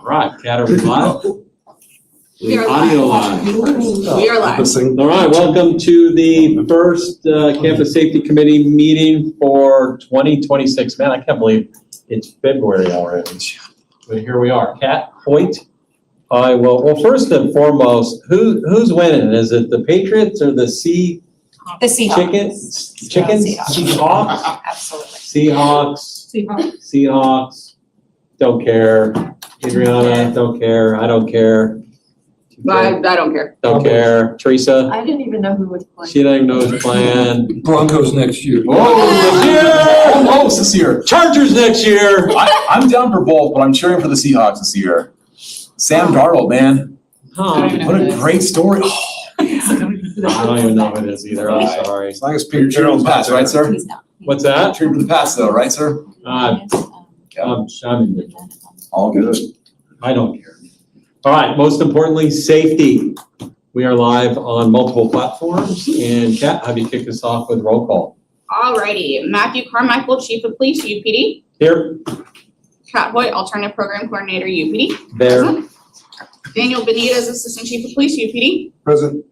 right, Kat, are we live? We are Audio live. live. We are live. All right, welcome to the first Campus Safety Committee meeting for 2026. Man, I can't believe it's February already. But here we are. Kat Hoyt. I will. Well, first and foremost, who's winning? Is it the Patriots or the The Seahawks. Chickens? Seahawks? Absolutely. Seahawks. Don't care. Adriana, don't care. I don't care. I don't care. Don't care. Teresa, I didn't even know who was playing. she doesn't know who's playing. Broncos next year. Oh, Close this year. Chargers next year. I'm down for both, but I'm cheering for the Seahawks this year. Sam Darnold, man. Huh. What a great story. I don't even know who it is either. I'm sorry. As long as you're cheering for the pass, right, sir? He's not. What's that? Cheering for the pass, though, right, sir? I'm All good. I don't care. All right, most importantly, safety. We are live on multiple platforms. And Kat, have you kick us off with roll call? Alrighty, Matthew Carmichael, Chief of Police, UPD. Here, Kat Hoyt, Alternative Program Coordinator, UPD. there, Present. Daniel Benitez, Assistant Chief of Police, UPD. Present.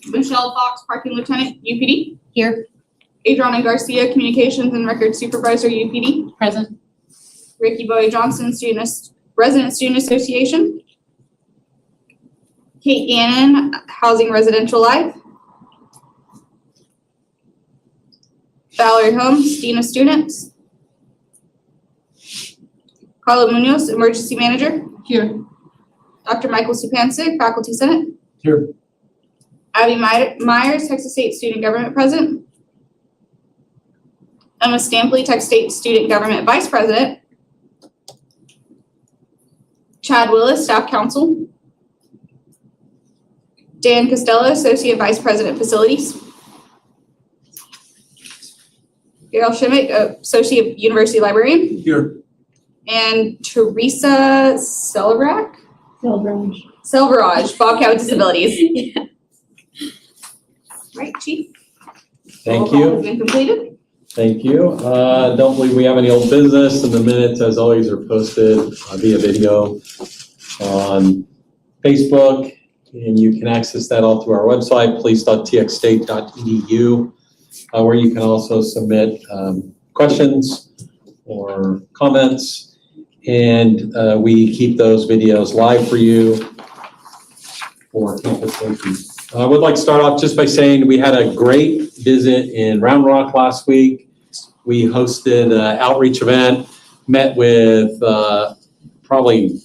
Michelle Fox, Parking Lieutenant, UPD. Here, Adriana Garcia, Communications and Records Supervisor, UPD. present. Ricky Bowie Johnson, Resident Student Association. Kate Gannon, Housing Residential Life. Valerie Holmes, Dean of Students. Carla Munoz, Emergency Manager. Here. Dr. Michael Supancic, Faculty Senate. Here. Abby Myers, Texas State Student Government President. Emma Stampley, Texas State Student Government Vice President. Chad Willis, Staff Counsel. Dan Costello, Associate Vice President Facilities. Gail Shimmick, Associate University Librarian. Here. And Teresa Selvaraj, Bobcat with Disabilities. Right, Chief? thank Roll call you. has been completed. Thank you. Don't believe we have any old business, and the minutes, as always, are posted via video on Facebook, and you can access that all through our website, police.txstate.edu, where you can also submit questions or comments, and we keep those videos live for you for campus safety. I would like to start off just by saying we had a great visit in Round Rock last week. We hosted an outreach event, met with probably,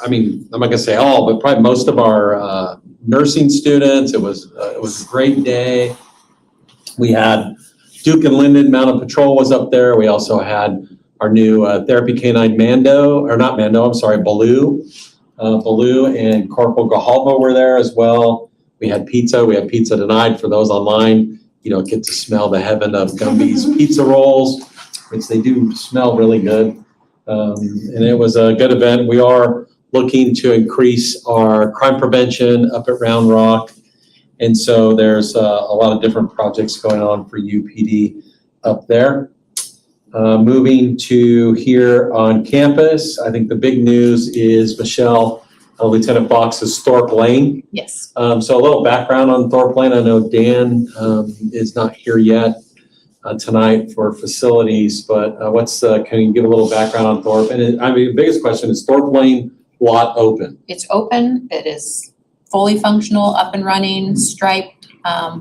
I mean, I'm not gonna say all, but probably most of our nursing students. It was a great day. We had Duke and Linden Mounted Patrol was up there. We also had our new Therapy Canine Baloo. Baloo and Corporal Gahalva were there as well. We had pizza. We had pizza tonight. For those online, you don't get to smell the heaven of Gumby's pizza rolls, which they do smell really good. And it was a good event. We are looking to increase our crime prevention up at Round Rock. And so there's a lot of different projects going on for UPD up there. Moving to here on campus, I think the big news is Michelle, Lieutenant Fox's Thorpe Lane. Yes. So a little background on Thorpe Lane. I know Dan is not here yet tonight for facilities, but can you give a little background on Thorpe? And the biggest question is Thorpe Lane lot open? It's open. It is fully functional, up and running, striped,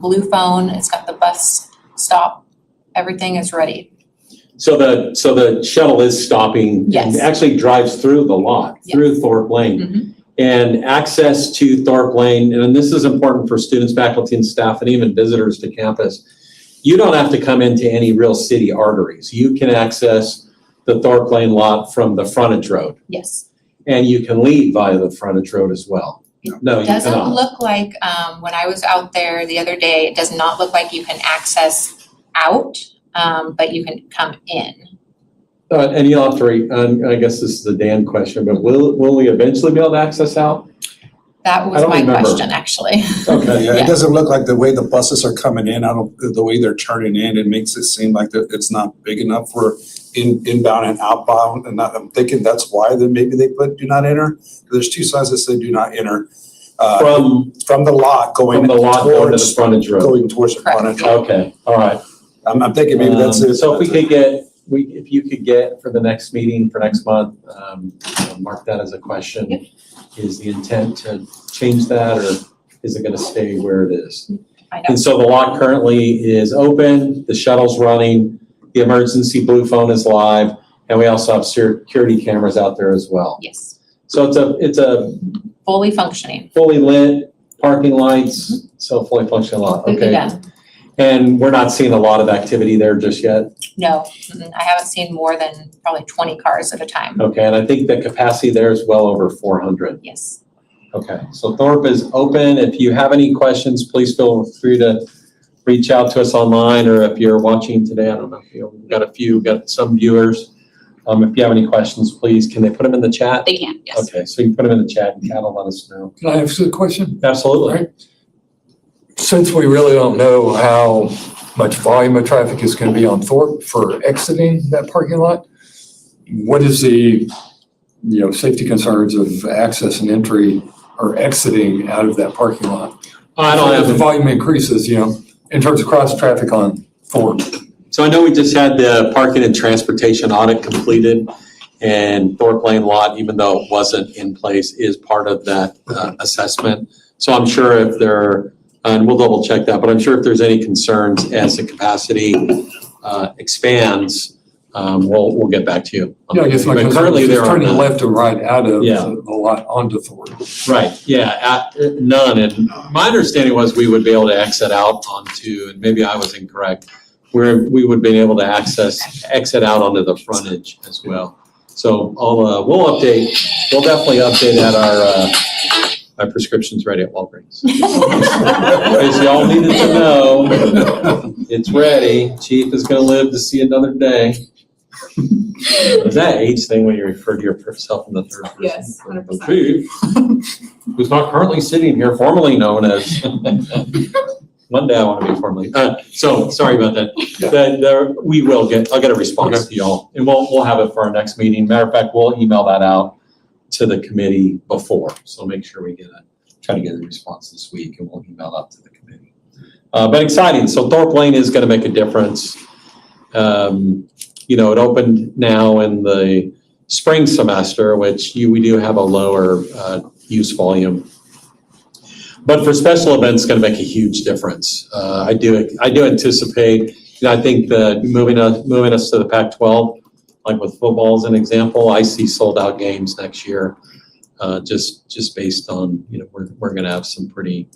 blue phone. It's got the bus stop. Everything is ready. So the shuttle is stopping. Yes. And actually drives through the lot, Yes. through Thorpe Lane. Mhm. And access to Thorpe Lane, and this is important for students, faculty, and staff, and even visitors to campus. You don't have to come into any real city arteries. You can access the Thorpe Lane lot from the frontage road, Yes. and you can leave via the frontage road as well. No, you Doesn't cannot. look like, when I was out there the other day, it does not look like you can access out, but you can come in. And you'll have to, I guess this is a Dan question, but will we eventually be able to access out? That I was don't my remember. question, actually. Okay. Yeah, Yeah. it doesn't look like the way the buses are coming in, the way they're turning in, it makes it seem like it's not big enough for inbound and outbound. And I'm thinking that's why maybe they put do not enter. There's two signs that say do not enter. From the lot going From the lot going to the towards, frontage road. going towards the Correct. frontage. Okay, all right. I'm thinking maybe that's it. So if we could get, if you could get for the next meeting for next month, mark that as a question. Yep. Is the intent to change that, or is it gonna stay where it is? I know. And so the lot currently is open, the shuttle's running, the emergency blue phone is live, and we also have security cameras out there as well. Yes, So it's a fully functioning. fully lit, parking lights, so fully functional lot, Completely okay? done. And we're not seeing a lot of activity there just yet? No, I haven't seen more than probably 20 cars at a time. Okay, and I think the capacity there is well over 400. Yes. Okay, so Thorpe is open. If you have any questions, please feel free to reach out to us online, or if you're watching today, I don't know if you've got some viewers. If you have any questions, please, can they put them in the chat? They can, yes. Okay, so you can put them in the chat and Kat will let us know. Can I ask you a question? Absolutely. Right. Since we really don't know how much volume of traffic is going to be on Thorpe for exiting that parking lot, what is the, safety concerns of access and entry or exiting out of that parking lot? I don't As the have, volume increases, in terms of cross traffic on Thorpe. so I know we just had the parking and transportation audit completed, and Thorpe Lane lot, even though it wasn't in place, is part of that assessment. So I'm sure if there, and we'll double check that, but I'm sure if there's any concerns as the capacity expands, we'll get back to you. Yeah, I guess my But concern currently is there just are turning none. left or right out of Yeah. the lot onto Thorpe. Right, yeah, none. And my understanding was we would be able to exit out onto, and maybe I was incorrect, where we would be able to exit out onto the frontage as well. So we'll definitely update at our, my prescription's ready at Walgreens. In case y'all needed to know, it's ready. Chief is gonna live to see another day. Is that age thing when you refer to yourself in the third person? Yes, 100%. Chief, who's not currently sitting here, formerly known as, one day I want to be formally, so, sorry about that. I'll get a response to y'all, and we'll have it for our next meeting. Matter of fact, we'll email that out to the committee before, so make sure we try to get a response this week, and we'll email out to the committee. But exciting, so Thorpe Lane is gonna make a difference. It opened now in the spring semester, which we do have a lower use volume. But for special events, it's gonna make a huge difference. I do anticipate, I think that moving us to the Pac-12, like with football as an example, I see sold out games next year. Just based on, we're gonna have some pretty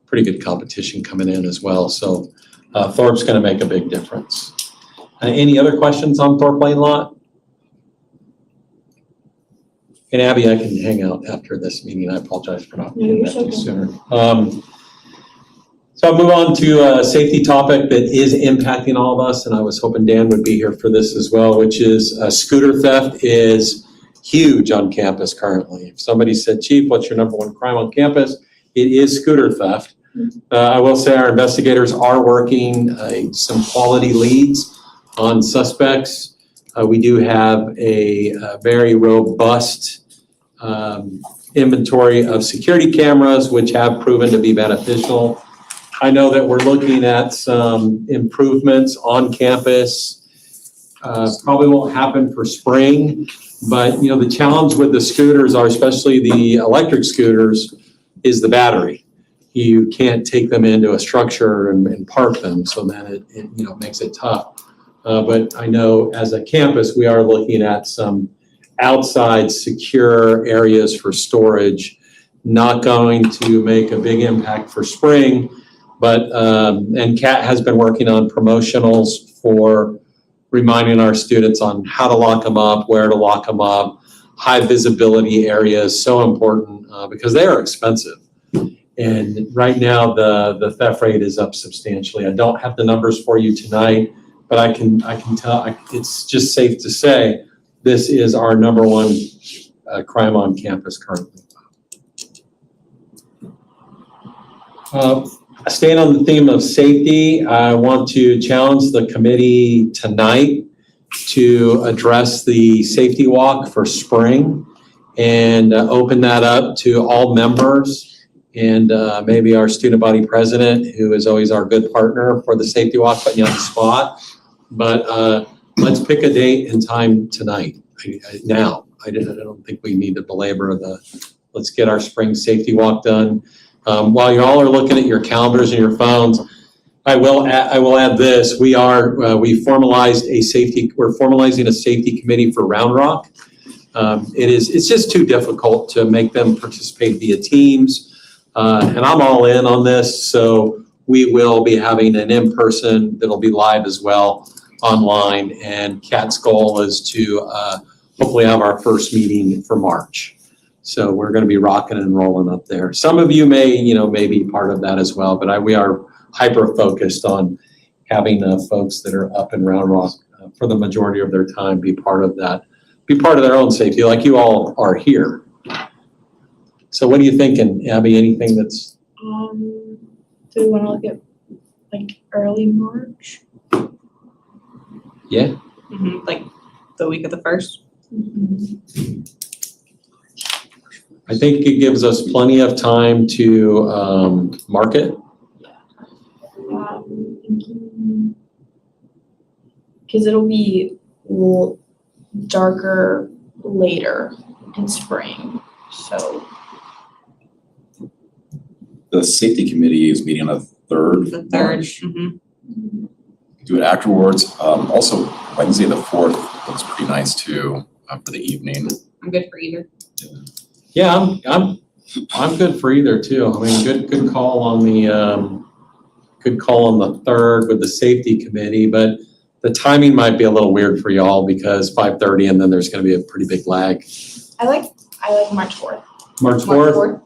good competition coming in as well. So Thorpe's gonna make a big difference. Any other questions on Thorpe Lane lot? And Abby, I can hang out after this meeting. I apologize for not getting back to you sooner. So I'll move on to a safety topic that is impacting all of us, and I was hoping Dan would be here for this as well, which is scooter theft is huge on campus currently. If somebody said, Chief, what's your number one crime on campus? It is scooter theft. I will say our investigators are working some quality leads on suspects. We do have a very robust inventory of security cameras, which have proven to be beneficial. I know that we're looking at some improvements on campus. Probably won't happen for spring, but the challenge with the scooters are, especially the electric scooters, is the battery. You can't take them into a structure and park them, so then it makes it tough. But I know as a campus, we are looking at some outside secure areas for storage. Not going to make a big impact for spring, but, and Kat has been working on promotionals for reminding our students on how to lock them up, where to lock them up. High visibility areas, so important because they are expensive. And right now the theft rate is up substantially. I don't have the numbers for you tonight, but I can tell, it's just safe to say, this is our number one crime on campus currently. Staying on the theme of safety, I want to challenge the committee tonight to address the safety walk for spring and open that up to all members and maybe our student body president, who is always our good partner for the safety walk, putting you on the spot. But let's pick a date and time tonight, now. I don't think we need to belabor let's get our spring safety walk done. While you all are looking at your calendars and your phones, I will add this. We're formalizing a safety committee for Round Rock. It's just too difficult to make them participate via Teams. And I'm all in on this, so we will be having an in-person that'll be live as well online. And Kat's goal is to hopefully have our first meeting for March. So we're going to be rocking and rolling up there. Some of you may be part of that as well, but we are hyper-focused on having folks that are up in Round Rock for the majority of their time be part of that, be part of their own safety, like you all are here. So what are you thinking, Abby? Anything that's... Do we want to look at like early March? Yeah. Like the week of the 1st? I think it gives us plenty of time to market. Because it'll be darker later in spring, so. The safety committee is meeting on the 3rd. The 3rd. March. Do it afterwards. Also, Wednesday the 4th looks pretty nice too for the evening. I'm good for either. Yeah, I'm good for either too. I mean, good call on the 3rd with the safety committee, but the timing might be a little weird for y'all because 5:30 and then there's going to be a pretty big lag. I like March 4th. March 4th.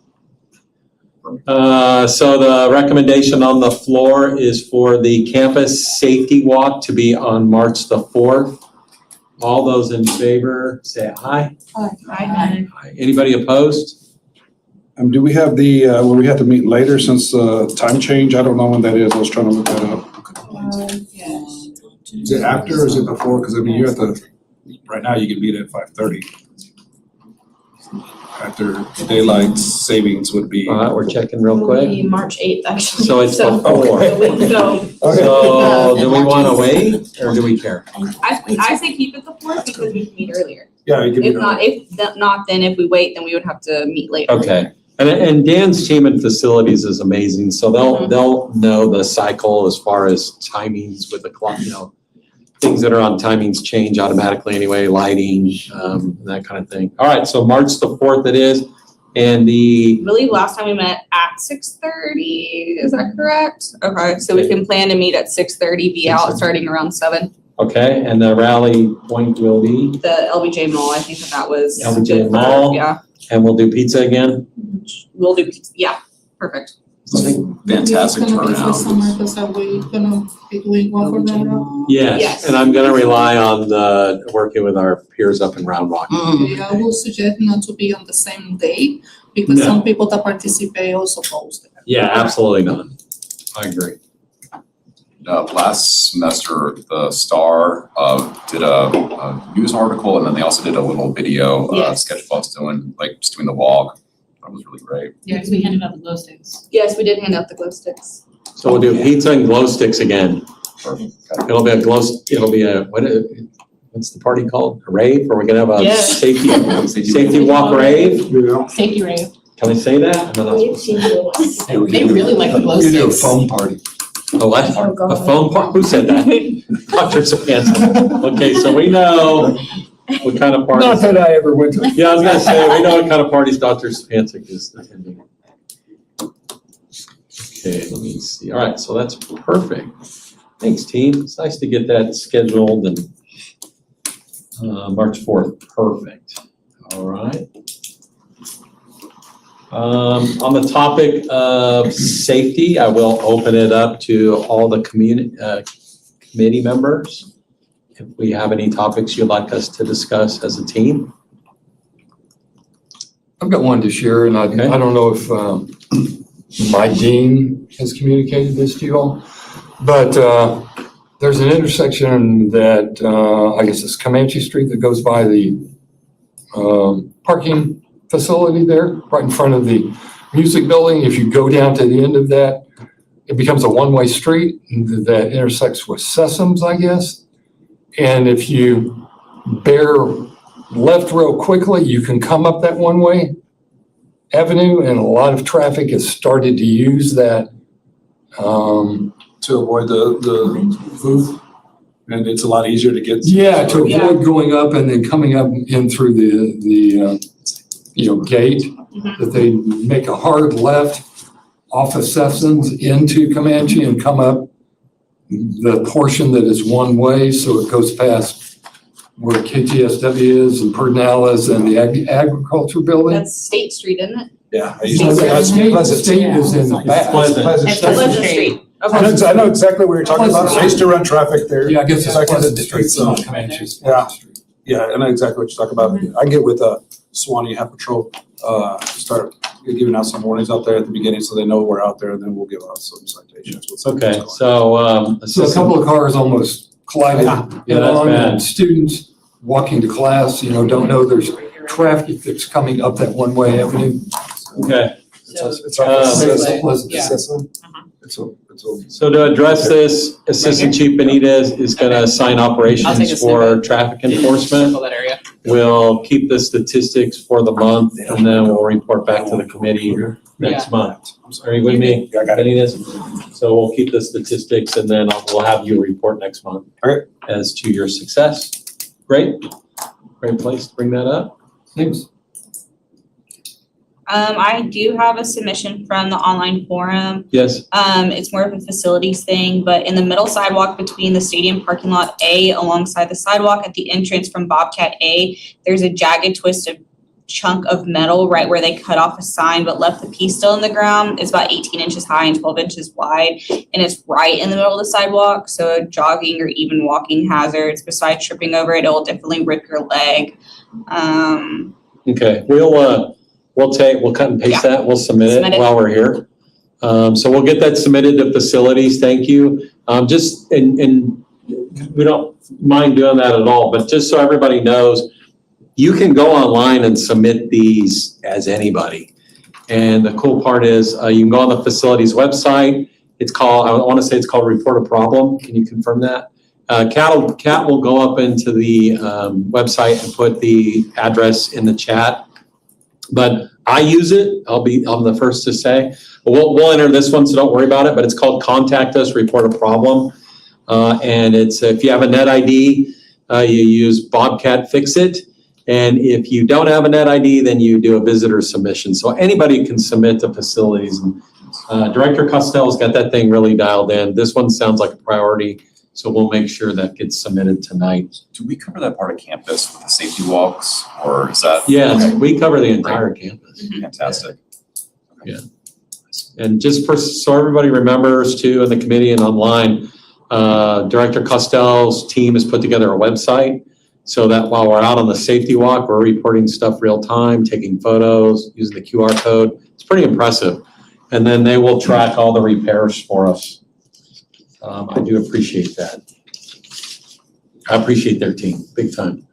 So the recommendation on the floor is for the campus safety walk to be on March the 4th. All those in favor, say aye. Aye. Anybody opposed? Do we have will we have to meet later since time change? I don't know when that is. I was trying to look that up. Yes. Is it after or is it before? Because I mean, you're right now you can meet at 5:30. After daylight savings would be. All right, we're checking real It'll quick. be March 8th, actually. So it's before. Okay. So do we want to wait or do we care? I say keep it the 4th because we can meet earlier. Yeah, you can meet. If not, then if we wait, then we would have to meet later. Okay. And Dan's team and facilities is amazing. So they'll know the cycle as far as timings with the clock, things that are on timings change automatically anyway, lighting, that kind of thing. All right, so March the 4th it is. And I believe last time we met at 6:30, is that correct? Okay, so we can plan to meet at 6:30, be out starting around 7. okay, and the rally point will be, The LBJ Mall, I think that was. LBJ good for- Mall. Yeah, and we'll do pizza again. we'll do, yeah, perfect. Fantastic turnout. Because are we gonna be doing one for Round Rock? Yes, Yes. and I'm gonna rely on working with our peers up in Round Rock. Okay, I will suggest not to be on the same day, because No. some people that participate also post it. Yeah, absolutely not. I agree. Last semester, the Star did a news article, and then they also did a little video Yes. sketch of us just doing the walk. That was really great. Yeah, because we handed out the glow sticks. Yes, we did hand out the glow sticks. So we'll do pizza and glow sticks again. Perfect. It'll be what's the party called? A rave? Are we gonna have a Yes. safety walk rave? Safety rave. Can I say that? I'm not supposed to. They really like the glow We do a sticks. foam party. A what? Oh, God. A phone part? Who said that? Dr. Sapanza. Okay, so we know what kind of Not parties. that I ever went to. Yeah, I was gonna say, we know what kind of parties Dr. Sapanza is attending. Okay, let me see. All right, so that's perfect. Thanks, team. It's nice to get that scheduled and March 4th, perfect. All right. On the topic of safety, I will open it up to all the committee members. If we have any topics you'd like us to discuss as a team. I've got one to share, and I Okay. don't know if my dean has communicated this to you all. But there's an intersection that, I guess it's Comanche Street that goes by the parking facility there, right in front of the music building. If you go down to the end of that, it becomes a one-way street that intersects with Sessoms, I guess. And if you bear left real quickly, you can come up that one-way avenue, and a lot of traffic has started to use that. To avoid the booth, and it's a lot easier to get. Yeah, to avoid going up and then coming up in through the gate, that they make a hard left off of Sessoms into Comanche and come up the portion that is one way, so it goes past where KTSW is and Purnell is and the agriculture building. That's State Street, isn't it? Yeah. State is in the back. It's Pleasant Street. I know exactly what you're talking about. I used to run traffic there. Yeah, I guess it's Back in the Pleasant day, Street, so- so Comanche's. Yeah. Yeah, I know exactly what you're talking about. I get with Swanee Hat Patrol, start giving out some warnings out there at the beginning so they know we're out there, and then we'll give out some citations. Okay, so, So a couple of cars almost collided Yeah, that's along, bad. and students walking to class, don't know there's traffic that's coming up that one-way avenue. okay. It's Pleasant. Yeah. So to address this, Assistant Chief Benitez is gonna assign I'll take operations a for snippet. traffic enforcement. That area. We'll keep the statistics for the month, and then we'll report back to the committee next month. Are you with me? I got it. Benitez? So we'll keep the statistics, and then we'll have you report next month. All right. As to your success. Great. Great place to bring that up. Thanks. I do have a submission from the online forum. Yes, It's more of a facilities thing, but in the middle sidewalk between the stadium parking lot A alongside the sidewalk at the entrance from Bobcat A, there's a jagged twisted chunk of metal right where they cut off a sign but left the piece still in the ground. It's about 18 inches high and 12 inches wide, and it's right in the middle of the sidewalk. So jogging or even walking hazards, besides tripping over it, it'll definitely rip your leg. okay. We'll cut and paste that. We'll submit Submit it it. while we're here. So we'll get that submitted to facilities. Thank you. And we don't mind doing that at all, but just so everybody knows, you can go online and submit these as anybody. And the cool part is, you can go on the facilities website. It's called, I want to say it's called Report a Problem. Can you confirm that? Kat will go up into the website and put the address in the chat. But I use it, I'm the first to say. We'll enter this one, so don't worry about it, but it's called Contact Us, Report a Problem. And it's, if you have a net ID, you use Bobcat Fix It. And if you don't have a net ID, then you do a visitor submission. So anybody can submit to facilities. And Director Costello's got that thing really dialed in. This one sounds like a priority, so we'll make sure that gets submitted tonight. Do we cover that part of campus with the safety walks, or is that? Yes, we cover the entire campus. Fantastic. And just so everybody remembers too, in the committee and online, Director Costello's team has put together a website so that while we're out on the safety walk, we're reporting stuff real time, taking photos, using the QR code. It's pretty impressive. And then they will track all the repairs for us. I do appreciate that. I appreciate their team, big time.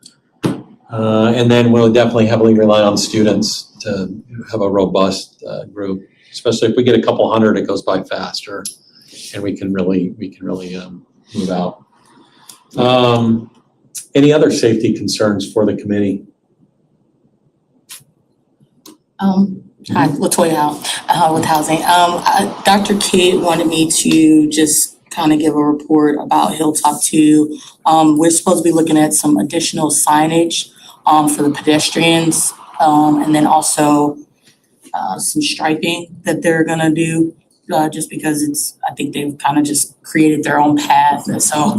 And then we'll definitely heavily rely on students to have a robust group, especially if we get a couple hundred, it goes by faster, and we can really move out. Any other safety concerns for the committee? Hi, Latoya with Housing. Dr. Kidd wanted me to just kind of give a report about Hilltop 2. We're supposed to be looking at some additional signage for the pedestrians, and then also some striping that they're gonna do, just because I think they've kind of just created their own path. And so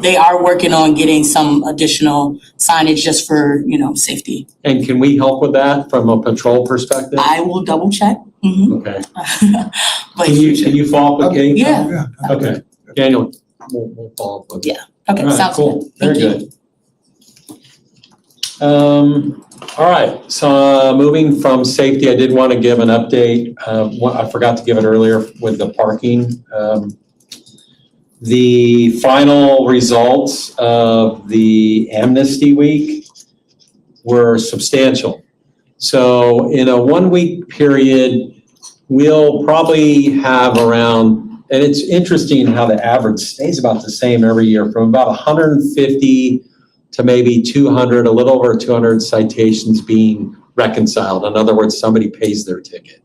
they are working on getting some additional signage just for, safety. And can we help with that from a patrol perspective? I will double check. Okay. But Can you follow up with Kate? Yeah. Okay. Daniel, we'll follow up with you. Okay, All right, sounds cool. good. Thank Very you. good. All right, so moving from safety, I did want to give an update. I forgot to give it earlier with the parking. The final results of the Amnesty Week were substantial. So in a 1 week period, we'll probably have around, and it's interesting how the average stays about the same every year, from about 150 to maybe 200, a little over 200 citations being reconciled. In other words, somebody pays their ticket.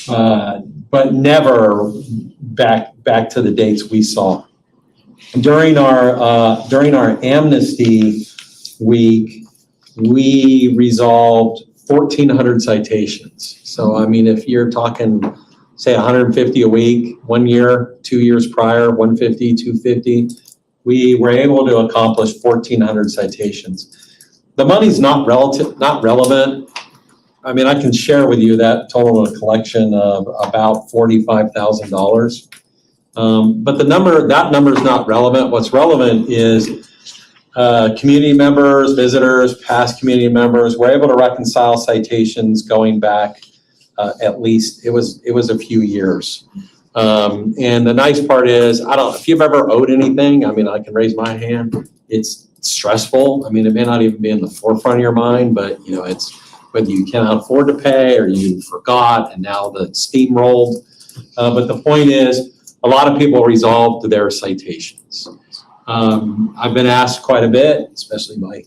But never back to the dates we saw. During our Amnesty Week, we resolved 1,400 citations. So, I mean, if you're talking, say 150 a week, 1 year, 2 years prior, 150, 250, we were able to accomplish 1,400 citations. The money's not relevant. I mean, I can share with you that total of a collection of about $45,000. But that number is not relevant. What's relevant is community members, visitors, past community members were able to reconcile citations going back at least, it was a few years. And the nice part is, if you've ever owed anything, I mean, I can raise my hand. It's stressful. I mean, it may not even be in the forefront of your mind, but it's whether you cannot afford to pay or you forgot and now the steamrolled. But the point is, a lot of people resolved their citations. I've been asked quite a bit, especially by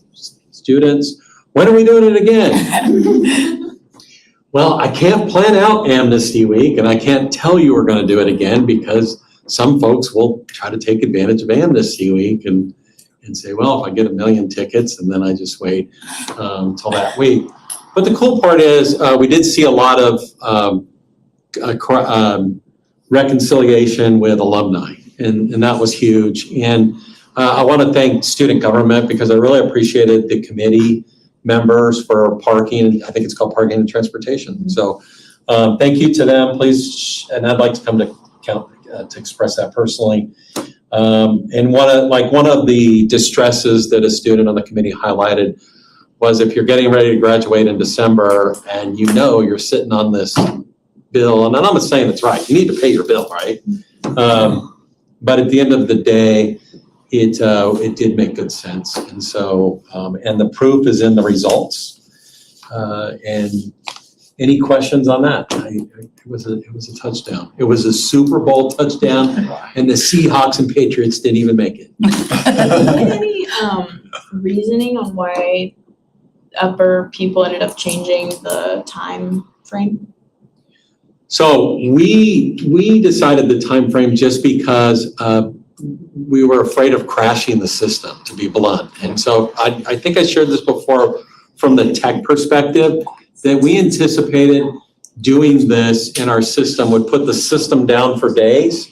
students, when are we doing it again? Well, I can't plan out Amnesty Week, and I can't tell you we're going to do it again because some folks will try to take advantage of Amnesty Week and say, well, if I get 1 million tickets, and then I just wait till that week. But the cool part is we did see a lot of reconciliation with alumni, and that was huge. And I want to thank student government because I really appreciated the committee members for parking. I think it's called Parking and Transportation. So thank you to them, please. And I'd like to come to express that personally. And one of the distresses that a student on the committee highlighted was if you're getting ready to graduate in December and you're sitting on this bill, and I'm not saying it's right, you need to pay your bill, right? But at the end of the day, it did make good sense. And so, and the proof is in the results. And any questions on that? It was a touchdown. It was a Super Bowl touchdown, and the Seahawks and Patriots didn't even make it. Any reasoning on why upper people ended up changing the time frame? So we decided the time frame just because we were afraid of crashing the system, to be blunt. And so I think I shared this before from the tech perspective, that we anticipated doing this in our system would put the system down for days.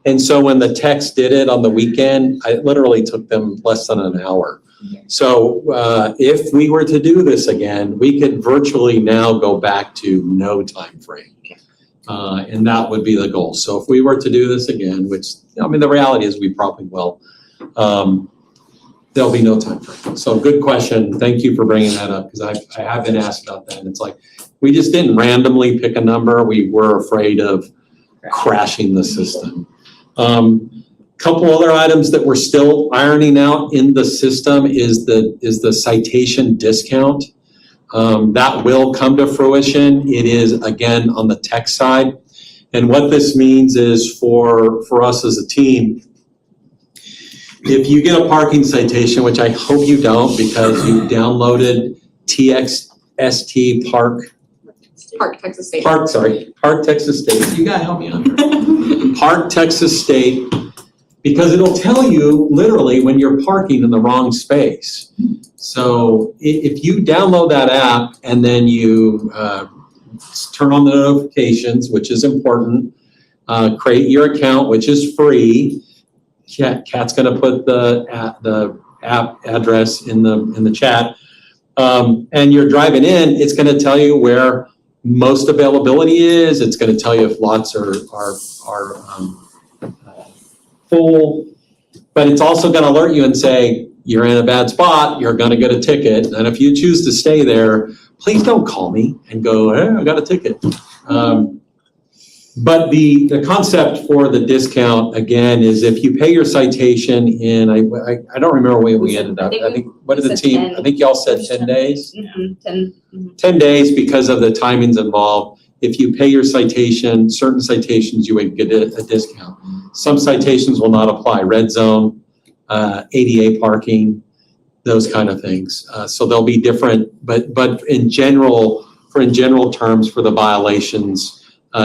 And so when the techs did it on the weekend, it literally took them less than an hour. So if we were to do this again, we could virtually now go back to no time frame. And that would be the goal. So if we were to do this again, which, the reality is we probably will, there'll be no time frame. So good question. Thank you for bringing that up because I have been asked about that. And it's like, we just didn't randomly pick a number. We were afraid of crashing the system. Couple other items that we're still ironing out in the system is the citation discount. That will come to fruition. It is, again, on the tech side. And what this means is for us as a team, if you get a parking citation, which I hope you don't because you downloaded TXST Park Texas State. Park Texas State. You gotta help me on here. Park Texas State, because it'll tell you literally when you're parking in the wrong space. So if you download that app and then you turn on the notifications, which is important, create your account, which is free. Kat's going to put the app address in the chat, and you're driving in. It's going to tell you where most availability is. It's going to tell you if lots are full, but it's also going to alert you and say, you're in a bad spot, you're gonna get a ticket. And if you choose to stay there, please don't call me and go, hey, I got a ticket. But the concept for the discount, again, is if you pay your citation in, I don't remember where we ended up. I think, what did the team, I think y'all said 10 days? 10 days because of the timings involved. If you pay your citation, certain citations, you would get a discount. Some citations will not apply, red zone, ADA parking, those kind of things. So they'll be different, but in general terms for the violations,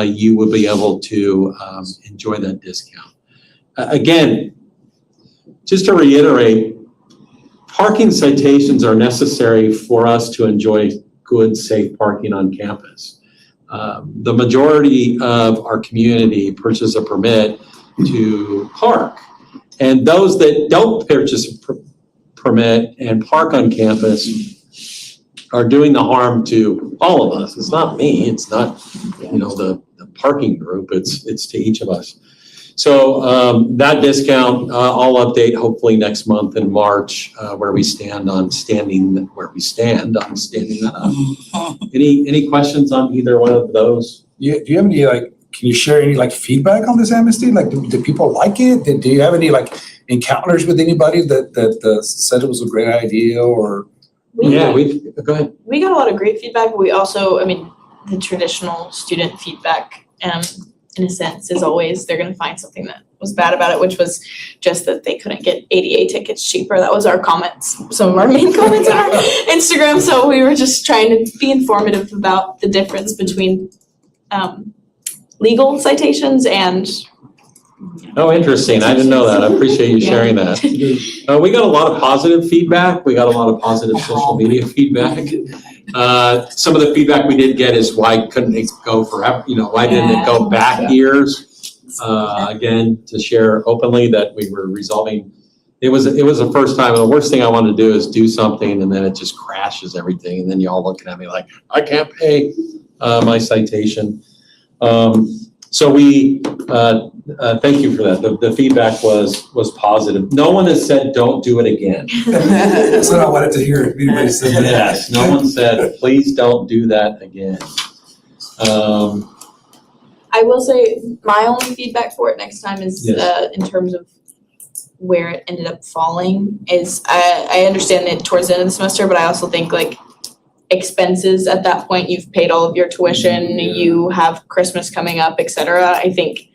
you will be able to enjoy that discount. Again, just to reiterate, parking citations are necessary for us to enjoy good, safe parking on campus. The majority of our community purchase a permit to park. And those that don't purchase a permit and park on campus are doing the harm to all of us. It's not me, it's not, the parking group, it's to each of us. So that discount, I'll update hopefully next month in March, where we stand on standing that up. Any questions on either one of those? Do you have any, can you share any feedback on this amnesty? Do people like it? Do you have any encounters with anybody that said it was a great idea or? Go ahead. We got a lot of great feedback, but we also, the traditional student feedback, in a sense, is always they're gonna find something that was bad about it, which was just that they couldn't get ADA tickets cheaper. That was our comments, some of our main comments on our Instagram. So we were just trying to be informative about the difference between legal citations and. Oh, interesting. I didn't know that. I appreciate you sharing that. We got a lot of positive feedback. We got a lot of positive social media feedback. Some of the feedback we did get is why couldn't it go forever? Why didn't it go back years? Again, to share openly that we were resolving. It was the first time, and the worst thing I want to do is do something and then it just crashes everything. And then y'all looking at me like, I can't pay my citation. So we, thank you for that. The feedback was positive. No one has said, don't do it again. That's what I wanted to hear. Anybody said that? Yes, no one said, please don't do that again. I will say my only feedback for it next time is in terms of where it ended up falling is I understand it towards the end of the semester, but I also think expenses at that point, you've paid all of your tuition, you have Christmas coming up, et cetera. I think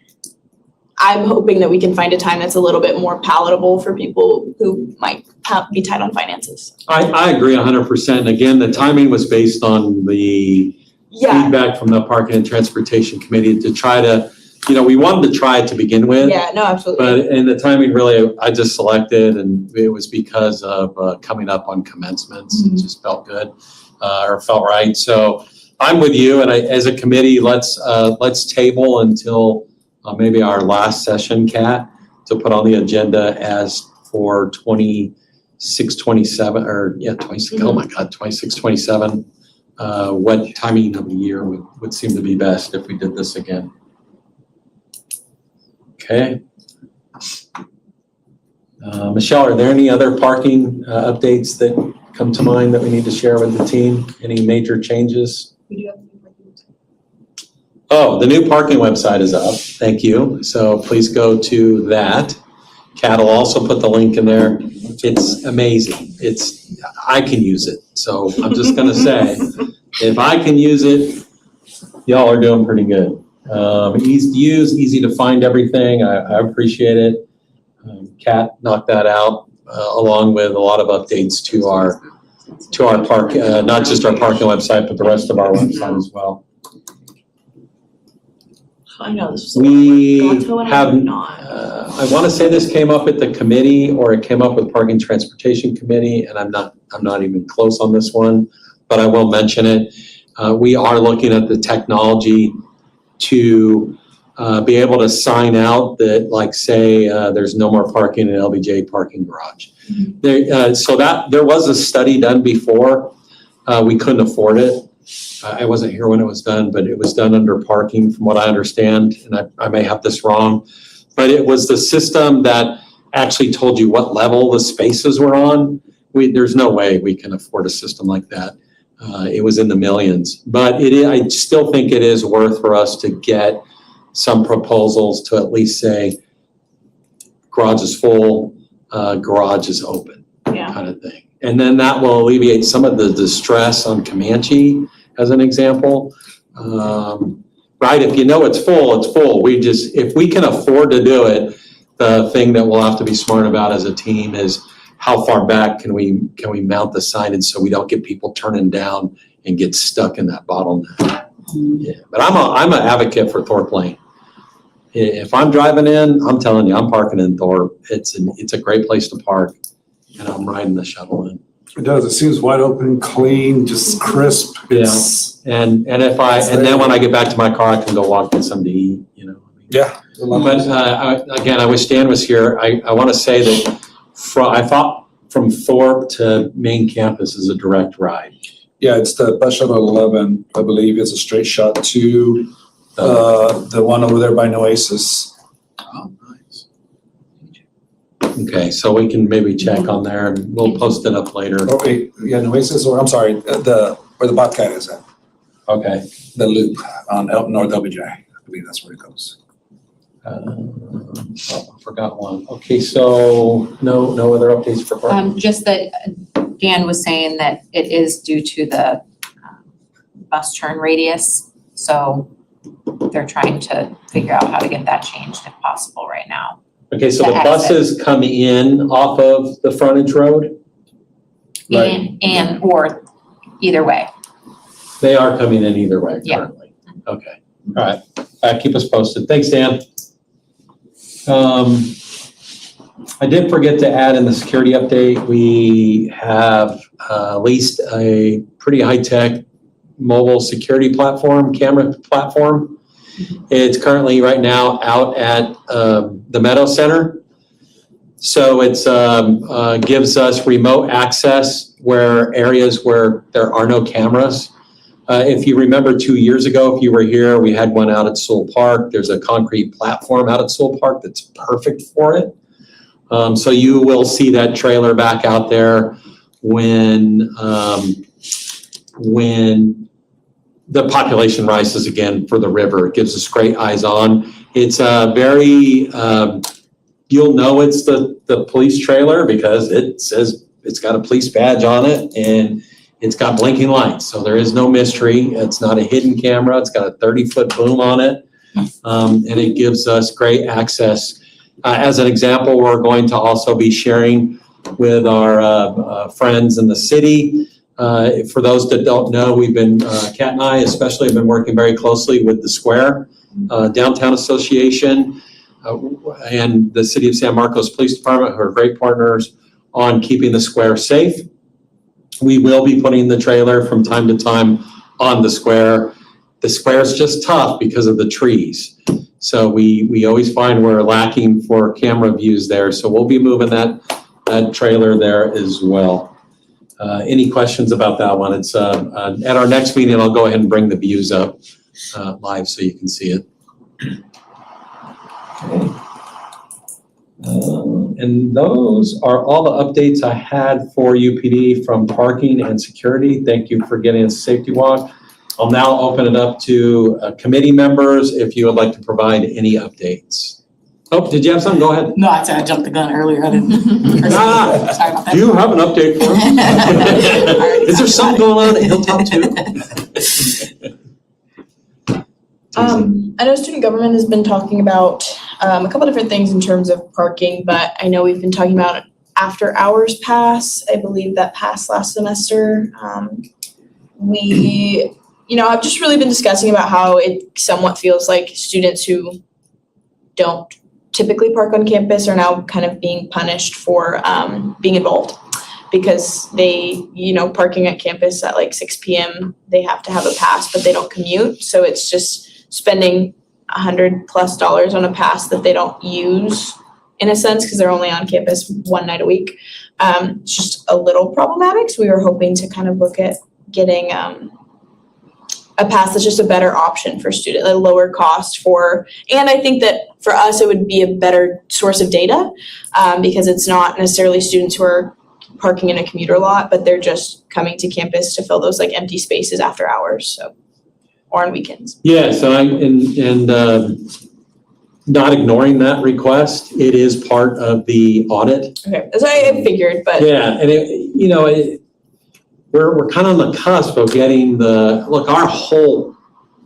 I'm hoping that we can find a time that's a little bit more palatable for people who might be tight on finances. I agree 100%. Again, the timing was based on the feedback from the Parking and Transportation Committee to try to, we wanted to try it to begin with. Yeah, no, absolutely. And the timing really, I just selected, and it was because of coming up on commencements. It just felt good. Or felt right. So I'm with you, and as a committee, let's table until maybe our last session, Kat, to put on the agenda as for 26, 27, or 26, oh my God, 26, 27. What timing of the year would seem to be best if we did this again? Okay. Michelle, are there any other parking updates that come to mind that we need to share with the team? Any major changes? Oh, the new parking website is up. Thank you. So please go to that. Kat will also put the link in there. It's amazing. I can use it. So I'm just gonna say, if I can use it, y'all are doing pretty good. Easy to use, easy to find everything. I appreciate it. Kat knocked that out. Along with a lot of updates to our park, not just our parking website, but the rest of our website as well. I know this was We Gonto and I have, did not. I want to say this came up at the committee, or it came up with Parking and Transportation Committee, and I'm not even close on this one, but I will mention it. We are looking at the technology to be able to sign out that, say, there's no more parking in LBJ parking garage. So that there was a study done before. We couldn't afford it. I wasn't here when it was done, but it was done under parking from what I understand, and I may have this wrong. But it was the system that actually told you what level the spaces were on, there's no way we can afford a system like that. It was in the millions, but I still think it is worth for us to get some proposals to at least say garage is full, garage is open, Yeah. kind of thing. And then that will alleviate some of the distress on Comanche, as an example. Right, if you know it's full, it's full. If we can afford to do it, the thing that we'll have to be smart about as a team is how far back can we mount the signage so we don't get people turning down and get stuck in that bottleneck. Yeah, but I'm an advocate for Thorpe Lane. If I'm driving in, I'm telling you, I'm parking in Thorpe. It's a great place to park, and I'm riding the shuttle in. It does. It seems wide open, clean, just crisp. It's, And then when I get back to my car, I can go walk, get something to eat, you know. yeah. But again, I wish Dan was here. I want to say that I thought from Thorpe to main campus is a direct ride. Yeah, it's the bus shuttle 11, I believe. It's a straight shot to the one over there by Noasis. Oh, nice. Okay, so we can maybe check on there and we'll post it up later. Okay, yeah, Noasis, or I'm sorry, where the Bobcat is at, Okay. the loop on North LBJ. I believe that's where it goes. I forgot one. Okay, so no other updates for parking? Just that Dan was saying that it is due to the bus turn radius. So they're trying to figure out how to get that changed if possible right now. Okay, so the the exit. buses come in off of the frontage road? Right. Or either way. They are coming in either way Yeah. currently. Okay, all right. Keep us posted. Thanks, Dan. I did forget to add in the security update, we have leased a pretty high-tech mobile security platform, camera platform. It's currently right now out at the Meadow Center. So it's gives us remote access where areas where there are no cameras. If you remember 2 years ago, if you were here, we had one out at Sewell Park. There's a concrete platform out at Sewell Park that's perfect for it. So you will see that trailer back out there when the population rises again for the river. It gives us great eyes on. It's very, you'll know it's the police trailer because it says it's got a police badge on it and it's got blinking lights. So there is no mystery. It's not a hidden camera. It's got a 30-foot boom on it. And it gives us great access. As an example, we're going to also be sharing with our friends in the city. For those that don't know, we've been, Kat and I especially have been working very closely with the Square Downtown Association and the City of San Marcos Police Department, who are great partners on keeping the Square safe. We will be putting the trailer from time to time on the Square. The Square is just tough because of the trees. So we always find we're lacking for camera views there. So we'll be moving that trailer there as well. Any questions about that one? It's at our next meeting, I'll go ahead and bring the views up live so you can see it. Okay. And those are all the updates I had for UPD from parking and security. Thank you for getting us a safety walk. I'll now open it up to committee members if you would like to provide any updates. Oh, did you have something? Go ahead. No, I jumped the gun earlier. I didn't. Sorry about that. Do you have an update for us? Is there something going on at Hilltop too? I know student government has been talking about a couple different things in terms of parking, but I know we've been talking about after hours pass. I believe that passed last semester. I've just really been discussing about how it somewhat feels like students who don't typically park on campus are now kind of being punished for being involved because they, parking at campus at like 6 p.m., they have to have a pass, but they don't commute. So it's just spending $100+ on a pass that they don't use in a sense because they're only on campus one night a week. It's just a little problematic. So we were hoping to kind of look at getting a pass that's just a better option for student, a lower cost and I think that for us, it would be a better source of data, because it's not necessarily students who are parking in a commuter lot, but they're just coming to campus to fill those like empty spaces after hours, so, or on weekends. Yeah, so not ignoring that request, it is part of the audit. Okay, that's what I figured, but. Yeah, and we're kind of on the cusp of getting our whole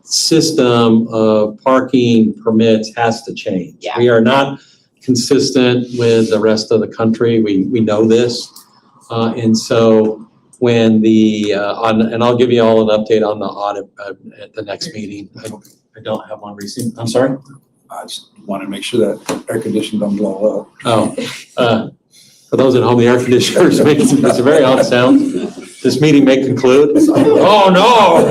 system of parking permits has to change. Yeah. We are not consistent with the rest of the country. We know this. And so when and I'll give you all an update on the audit at the next meeting. I don't have one recent. I'm sorry? I just want to make sure that air conditioning don't blow up. Oh, for those at home, the air conditioner is making it's a very odd sound. This meeting may conclude. Oh, no.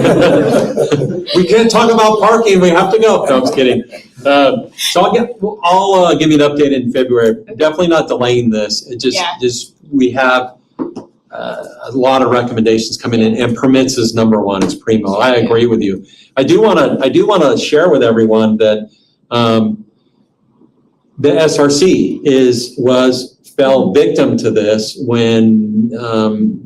We can't talk about parking. We have to go. No, I'm just kidding. So I'll give you an update in February. Definitely not delaying this. It just we have a lot of recommendations coming in, and permits is number one. It's primo. I agree with you. I do want to share with everyone that the SRC fell victim to this when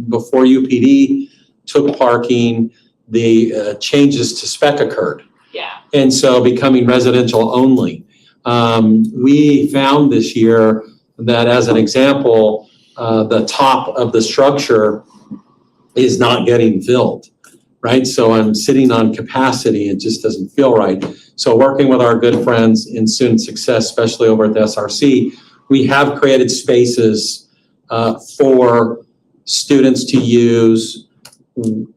before UPD took parking, the changes to spec occurred. Yeah. And so becoming residential only. We found this year that, as an example, the top of the structure is not getting filled, right? So I'm sitting on capacity. It just doesn't feel right. So working with our good friends in Student Success, especially over at the SRC, we have created spaces for students to use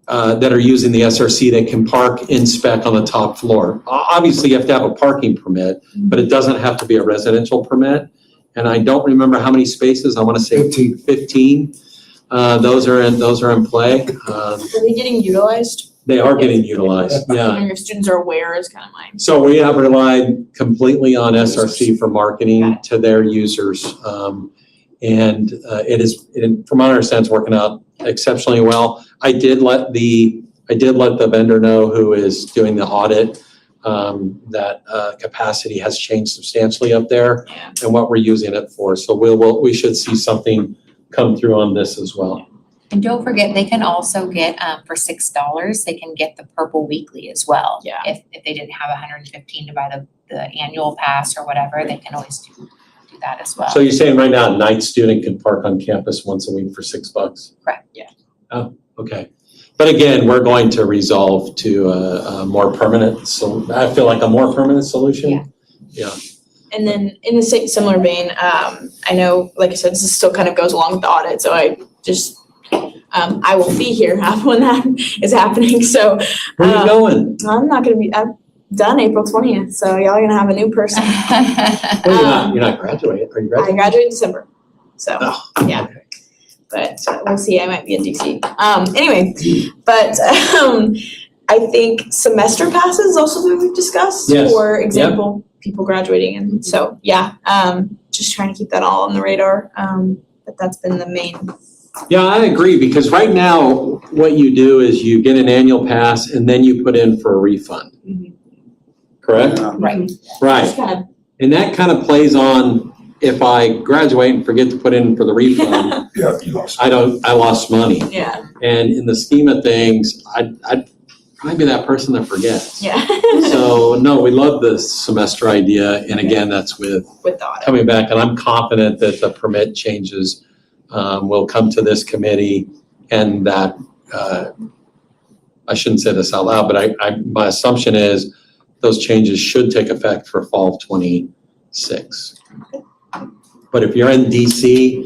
that are using the SRC that can park in spec on the top floor. Obviously, you have to have a parking permit, but it doesn't have to be a residential permit. And I don't remember how many spaces. I want to say 15. Those are in play. Are they getting utilized? They are getting utilized. Yeah. And your students are aware is kind of my. So we have relied completely on SRC for marketing to their users. And it is, from my understanding, it's working out exceptionally well. I did let the vendor know who is doing the audit that capacity has changed substantially up there and what we're using it for. So we should see something come through on this as well. And don't forget, they can also get, for $6, they can get the Purple Weekly as well. Yeah. If they didn't have $115 to buy the annual pass or whatever, they can always do that as well. So you're saying right now a night student can park on campus once a week for $6? Correct. Yeah. Oh, okay. But again, we're going to resolve to a more permanent, so I feel like a more permanent solution. Yeah. And then in the similar vein, I know, like I said, this still kind of goes along with the audit, so I just, I will be here when that is happening, so. Where are you going? I'm not gonna be, I'm done April 20th, so y'all are gonna have a new person. Well, you're not graduating. Are you I graduating? graduate in December, so, Oh, yeah. okay. But we'll see, I might be in DC. Anyway, but I think semester passes also that we've discussed. Yes. For example, people graduating, and so, just trying to keep that all on the radar. But that's been the main. Yeah, I agree, because right now, what you do is you get an annual pass and then you put in for a refund. Mhm. Correct? Right. Right. And that kind of plays on, if I graduate and forget to put in for the refund, Yeah, you lost. I lost money. Yeah, And in the scheme of things, I'd probably be that person that forgets. yeah. So, no, we love the semester idea, and again, that's with With the audit. coming back, and I'm confident that the permit changes will come to this committee, and that, I shouldn't say this out loud, but my assumption is those changes should take effect for fall of '26. But if you're in DC,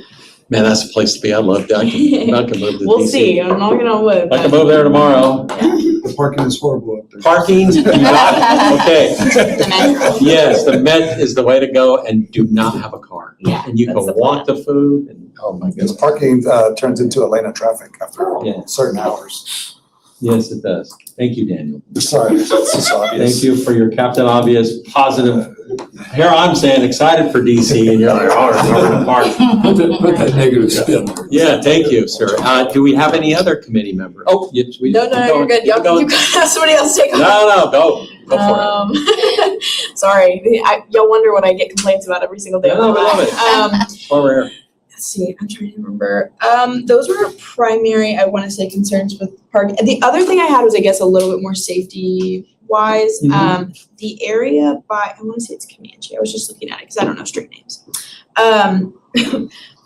man, that's a place to be. I love that. I can move to DC. We'll see, I'm not gonna live. I can move there tomorrow. The parking is horrible up there. Parking, you got, okay. The metro. Yes, the Met is the way to go, and do not have a car. Yeah, And you can that's the walk to food, and, oh my Because goodness. parking turns into a lane of traffic after Yeah. certain hours. Yes, it does. Thank you, Daniel. Sorry, it's obvious. Thank you for your Captain Obvious positive Here I'm saying excited for DC and you're like, oh, it's over the park. Put that negative spin there. Yeah, thank you, sir. Do we have any other committee member? Oh, yes, we. No, you're good. keep going. You can have somebody else take over. No, go for it. Sorry, y'all wonder what I get complaints about every single day. No, we love it. it. Over here. Let's see, I'm trying to remember. Those were primary, I want to say, concerns with park. The other thing I had was, I guess, a little bit more safety wise. The area by, I want to say it's Comanche. I was just looking at it because I don't know street names.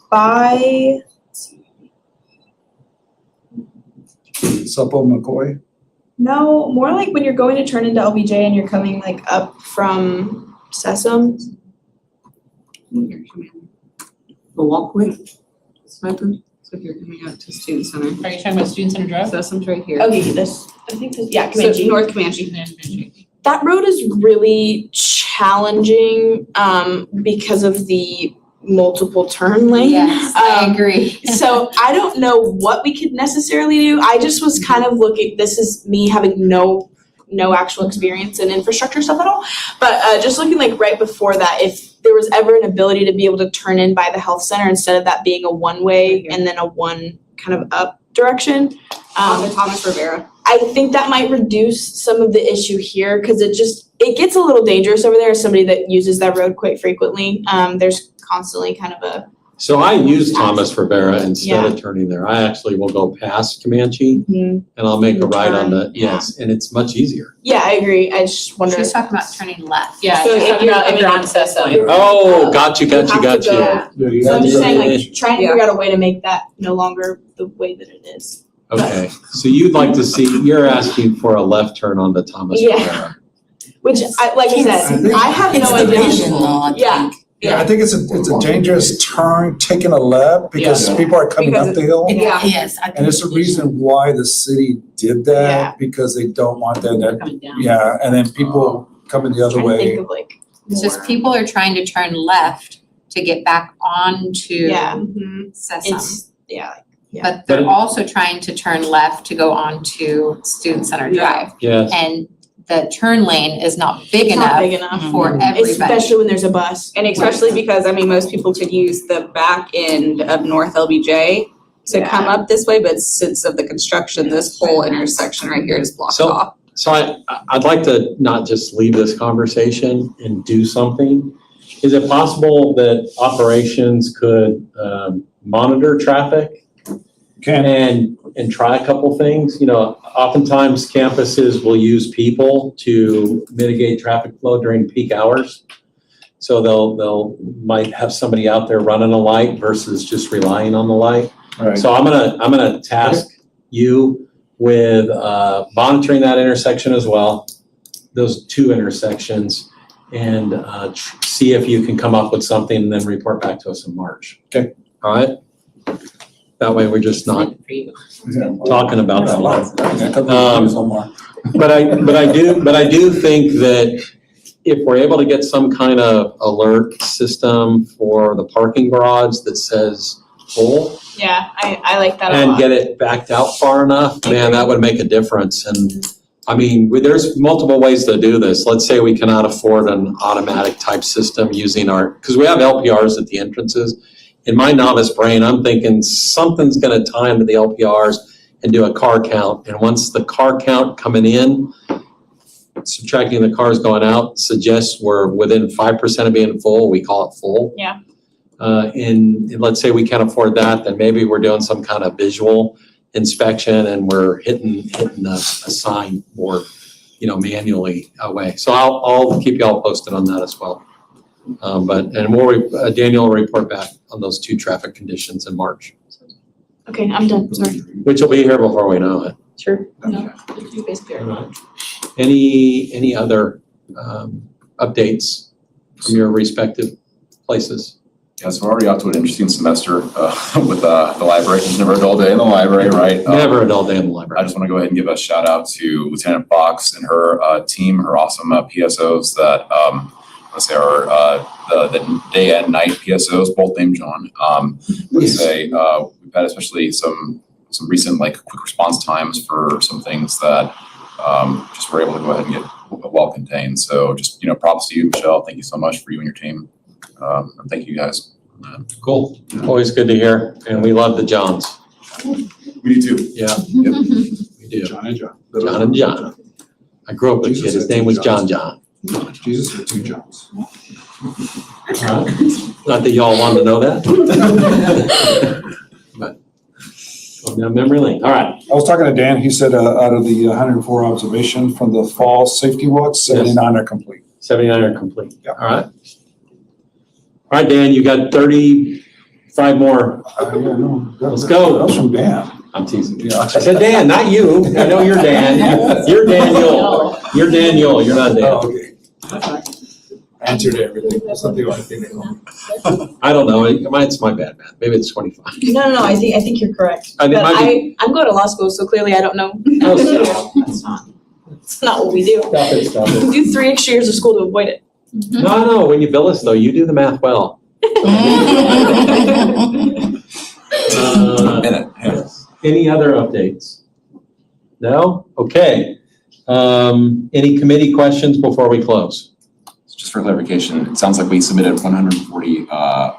By Suppo McCoy. no, more like when you're going to turn into LBJ and you're coming like up from Sesame. The walkway, sniper, so if you're coming out to Student Center. Are you talking about Student Center Drive? Sesame's right here. Okay, this, I think this, yeah, So Comanche. North Comanche. That road is really challenging, because of the multiple turn lanes. Yes, I agree. So I don't know what we could necessarily do. I just was kind of looking, this is me having no actual experience in infrastructure stuff at all. But just looking like right before that, if there was ever an ability to be able to turn in by the health center instead of that being a one-way and then a one kind of up direction. On the Thomas Rivera. I think that might reduce some of the issue here because it gets a little dangerous over there as somebody that uses that road quite frequently. There's constantly kind of a So I use Thomas Rivera instead of turning there. I actually will go past Comanche and I'll make a right on the, yes, and it's much easier. yeah, I agree. I just wonder. She's talking about turning left. Yeah, So if you're on Sesame. Oh, got you. have to go- Yeah, you So have I'm to just go- saying, like, trying to figure out a way to make that no longer the way that it is. Okay, so you'd like to see, you're asking for a left turn onto Thomas Yeah. Rivera. Which, like I said, I have It's no the idea. vision though, I Yeah. think. Yeah, I think it's a dangerous turn, taking a left because people are coming Because up the hill. Yeah. Yes, I think. And it's the reason why the city did Yeah. that, because they don't want that, Coming down. yeah, and then people coming the other Trying to think way. of like. It's just more. people are trying to turn left to get back onto Yeah. Sesame. It's, yeah. But they're also trying to turn left to go onto Student Center Drive. Yes, And the turn lane is not big It's not enough big enough. for everybody. Especially when there's a bus. And especially because, I mean, most people could use the back end of North LBJ to come Yeah. up this way, but since of the construction, this whole intersection right here is blocked So- off. so I'd like to not just leave this conversation and do something. Is it possible that operations could monitor traffic? And try a couple things? You know, oftentimes campuses will use people to mitigate traffic flow during peak hours. So they'll might have somebody out there running a light versus just relying on the light. Right. So I'm gonna task you with monitoring that intersection as well, those two intersections, and see if you can come up with something and then report back to us in March. Okay. All right? That way we're just not talking about that one. But I do think that if we're able to get some kind of alert system for the parking garage that says full Yeah, I like that a and lot. get it backed out far enough, man, that would make a difference. And I mean, there's multiple ways to do this. Let's say we cannot afford an automatic type system using because we have LPRs at the entrances. In my novice brain, I'm thinking something's gonna time to the LPRs and do a car count. And once the car count coming in, subtracting the cars going out suggests we're within 5% of being full, we call it full. Yeah. And let's say we can't afford that, then maybe we're doing some kind of visual inspection and we're hitting a sign more, manually away. So I'll keep you all posted on that as well. Daniel will report back on those two traffic conditions in March, Okay, I'm done, sorry. which will be here before we know it. Sure. No, you basically are. Any other updates from your respective places? Yeah, so we're already out to an interesting semester with the library. It's never a dull day in the library, right? Never a dull day in the I library. just want to go ahead and give a shout out to Lieutenant Fox and her team, her awesome PSOs that are the day and night PSOs, both named John. We've had especially some recent quick response times for some things that just were able to go ahead and get well contained. So just, props to you, Michelle. Thank you so much for you and your team. And thank you guys. Cool. Always good to hear. And we love the Johns. We do too. Yeah, Yep. we do. John and John. John and John. I grew up with a kid. His name was John John. Jesus had two Johns. Not that y'all wanted to know that. But, going down memory lane. All right. I was talking to Dan, he said, out of the 104 observation from the fall safety walks, 79 are complete. 79 are complete. Yeah. All right. All right, Dan, you got 35 more. Let's go. That was from Dan. I'm teasing. Yeah. I said Dan, not you. I know you're Dan. You're Daniel. You're Daniel. You're not Dan. Oh, okay. Answered everything, something like that. I don't know. It's my bad math. Maybe it's 25. No, I think you're correct. I mean, But might be- I'm going to law school, so clearly I don't know. Oh, That's not what we do. Stop it, stop it. We do 3 extra years of school to avoid it. No, when you bill us though, you do the math well. Minute. Any other updates? No? Okay. Any committee questions before we close? Just for clarification, it sounds like we submitted 140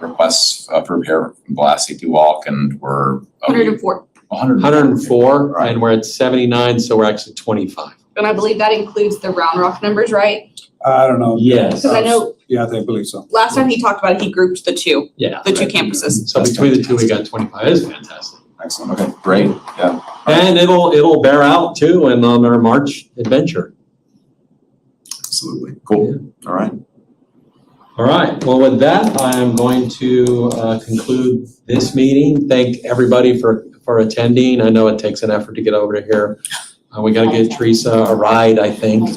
requests for repair from the last safety walk, and we're 104. 104, and we're at 79, so we're actually 25. And I believe that includes the Round Rock numbers, right? I don't know. Yes. Because I know Yeah, I believe so. last time he talked about it, he grouped the two Yeah. campuses. So between the two, we got 25. That is fantastic. excellent. Okay, great. Yeah. And it'll bear out too, and on our March adventure. Absolutely. Cool. All right. All right, well, with that, I am going to conclude this meeting. Thank everybody for attending. I know it takes an effort to get over to here. We gotta get Teresa a ride, I think.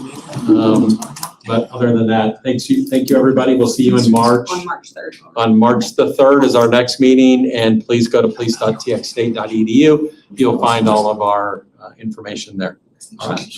But other than that, thank you, everybody. We'll see you in March. On March 3rd. On March the 3rd is our next meeting, and please go to police.txstate.edu. You'll find all of our information there. All right.